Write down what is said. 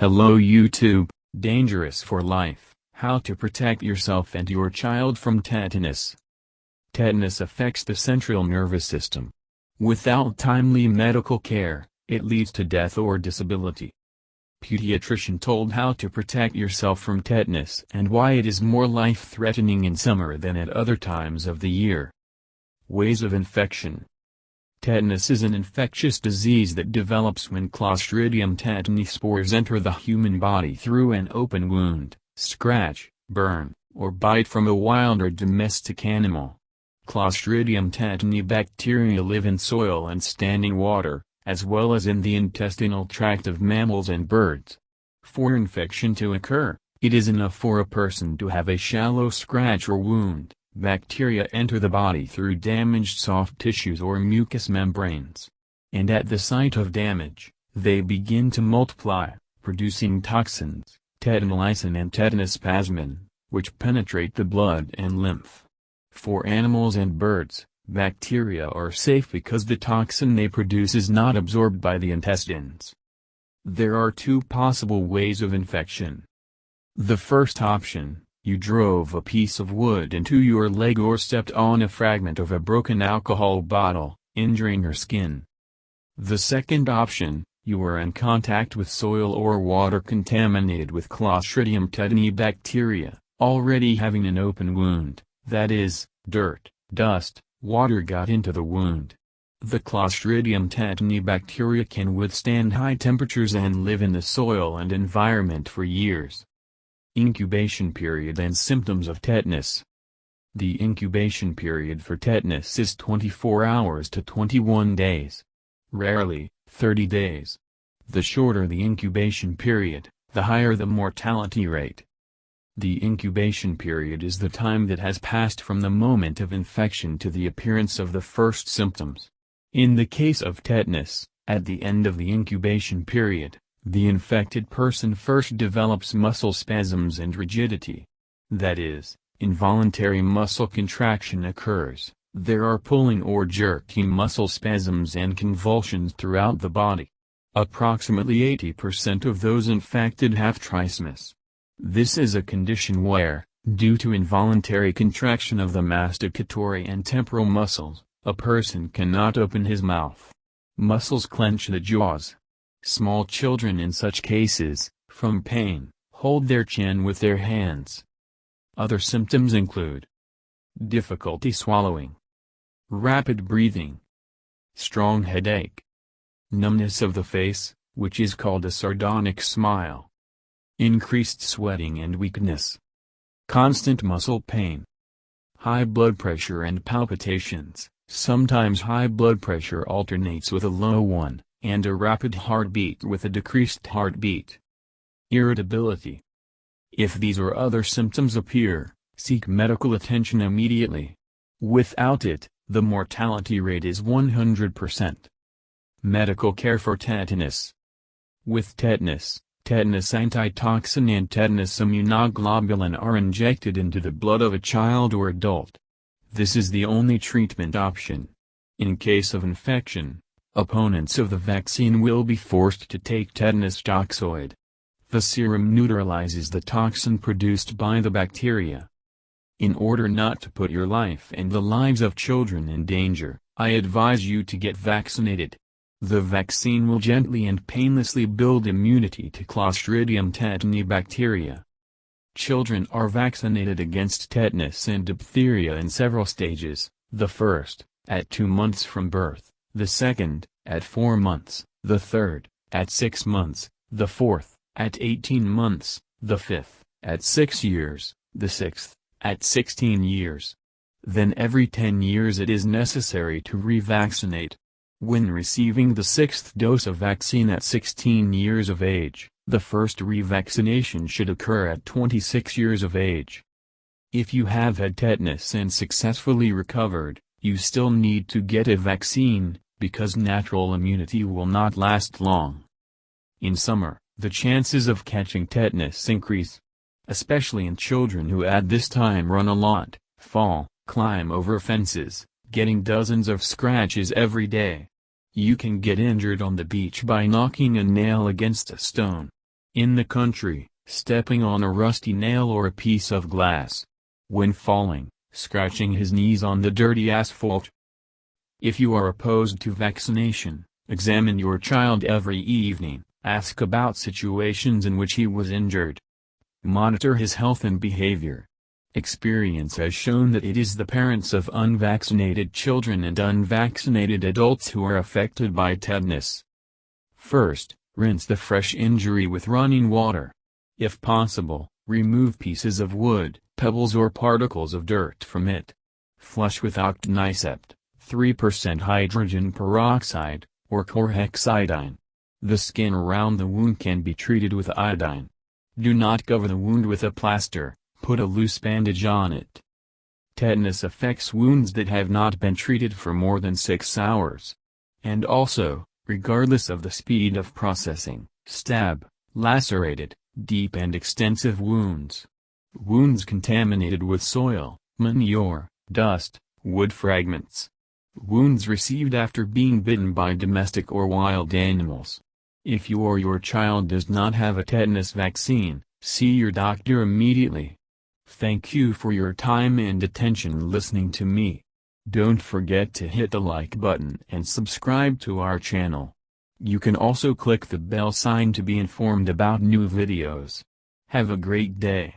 Hello YouTube, dangerous for life, how to protect yourself and your child from tetanus. Tetanus affects the central nervous system. Without timely medical care, it leads to death or disability. Pediatrician told how to protect yourself from tetanus and why it is more life-threatening in summer than at other times of the year. Ways of infection. Tetanus is an infectious disease that develops when Clostridium tetani spores enter the human body through an open wound, scratch, burn, or bite from a wild or domestic animal. Clostridium tetani bacteria live in soil and standing water, as well as in the intestinal tract of mammals and birds. For infection to occur, it is enough for a person to have a shallow scratch or wound. Bacteria enter the body through damaged soft tissues or mucous membranes. And at the site of damage, they begin to multiply, producing toxins, tetanolysin and tetanospasmin, which penetrate the blood and lymph. For animals and birds, bacteria are safe because the toxin they produce is not absorbed by the intestines. There are two possible ways of infection. The first option: you drove a piece of wood into your leg or stepped on a fragment of a broken alcohol bottle, injuring your skin. The second option: you were in contact with soil or water contaminated with Clostridium tetani bacteria, already having an open wound, that is, dirt, dust, water got into the wound. The Clostridium tetani bacteria can withstand high temperatures and live in the soil and environment for years. Incubation period and symptoms of tetanus. The incubation period for tetanus is 24 hours to 21 days. Rarely, 30 days. The shorter the incubation period, the higher the mortality rate. The incubation period is the time that has passed from the moment of infection to the appearance of the first symptoms. In the case of tetanus, at the end of the incubation period, the infected person first develops muscle spasms and rigidity. That is, involuntary muscle contraction occurs. There are pulling or jerking muscle spasms and convulsions throughout the body. Approximately 80% of those infected have trismus. This is a condition where, due to involuntary contraction of the masticatory and temporal muscles, a person cannot open his mouth. Muscles clench the jaws. Small children in such cases, from pain, hold their chin with their hands. Other symptoms include difficulty swallowing, rapid breathing, strong headache, numbness of the face, which is called a sardonic smile, increased sweating and weakness, constant muscle pain, high blood pressure and palpitations. Sometimes high blood pressure alternates with a low one, and a rapid heartbeat with a decreased heartbeat. Irritability. If these or other symptoms appear, seek medical attention immediately. Without it, the mortality rate is 100%. Medical care for tetanus. With tetanus, tetanus antitoxin and tetanus immunoglobulin are injected into the blood of a child or adult. This is the only treatment option. In case of infection, opponents of the vaccine will be forced to take tetanus toxoid. The serum neutralizes the toxin produced by the bacteria. In order not to put your life and the lives of children in danger, I advise you to get vaccinated. The vaccine will gently and painlessly build immunity to Clostridium tetani bacteria. Children are vaccinated against tetanus and diphtheria in several stages: the first, at 2 months from birth; the second, at 4 months; the third, at 6 months; the fourth, at 18 months; the fifth, at 6 years; the sixth, at 16 years. Then every 10 years it is necessary to revaccinate. When receiving the 6th dose of vaccine at 16 years of age, the first revaccination should occur at 26 years of age. If you have had tetanus and successfully recovered, you still need to get a vaccine, because natural immunity will not last long. In summer, the chances of catching tetanus increase. Especially in children who at this time run a lot, fall, climb over fences, getting dozens of scratches every day. You can get injured on the beach by knocking a nail against a stone. In the country, stepping on a rusty nail or a piece of glass. When falling, scratching his knees on the dirty asphalt. If you are opposed to vaccination, examine your child every evening, ask about situations in which he was injured. Monitor his health and behavior. Experience has shown that it is the parents of unvaccinated children and unvaccinated adults who are affected by tetanus. First, rinse the fresh injury with running water. If possible, remove pieces of wood, pebbles or particles of dirt from it. Flush with octinisept, 3% hydrogen peroxide, or chlorhexidine. The skin around the wound can be treated with iodine. Do not cover the wound with a plaster, put a loose bandage on it. Tetanus affects wounds that have not been treated for more than 6 hours. And also, regardless of the speed of processing, stab, lacerated, deep and extensive wounds. Wounds contaminated with soil, manure, dust, wood fragments. Wounds received after being bitten by domestic or wild animals. If you or your child does not have a tetanus vaccine, see your doctor immediately. Thank you for your time and attention listening to me. Don't forget to hit the like button and subscribe to our channel. You can also click the bell sign to be informed about new videos. Have a great day.